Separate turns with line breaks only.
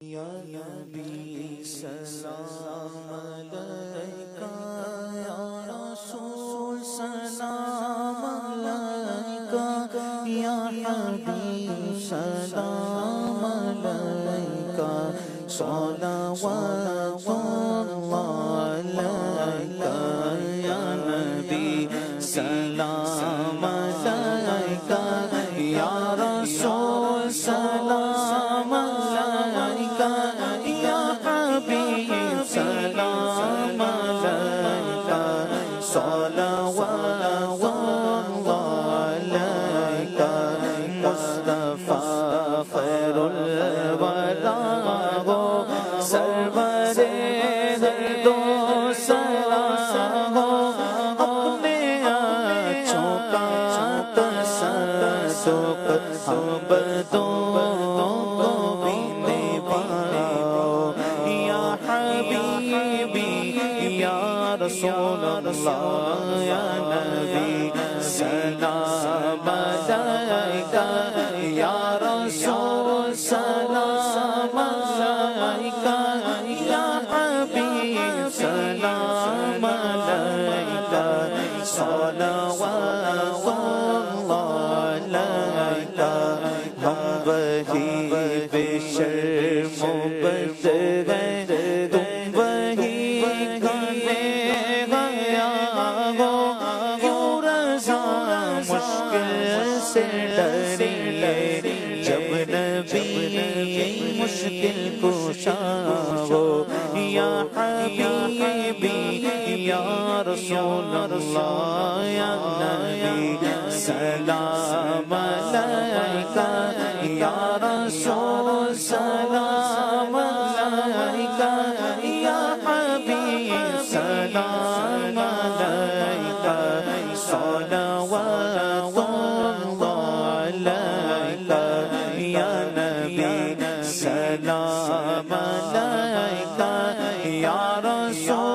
یا نبی سلام علیکہ، یا رسول سلام علیکہ، یا حبیب سلام علیکہ، صلوات اللہ علیکہ، یا نبی سلام علیکہ، یا رسول سلام علیکہ، یا حبیب سلام علیکہ، صلوات اللہ علیکہ، مصطفیٰ خیر الورا ہو، سرور ہر دو سرا ہو، اپنے آنچوں کا تصدق عبدوں کو بھی نبھاؤ، یا حبیبی یا رسول اللہ، یا نبی سلام علیکہ، یا رسول سلام علیکہ، یا حبیب سلام علیکہ، صلوات اللہ علیکہ۔ ہم وہی بے شرم و بد ہیں، تم وہی کھانے گیا ہو، کیوں رضا مشکل سے ڈریے، جب نبی مشکل کشا ہو، یا حبیبی یا رسول اللہ، یا نبی سلام علیکہ، یا رسول سلام علیکہ، یا حبیب سلام علیکہ، صلوات اللہ علیکہ، یا نبی سلام علیکہ، یا رسول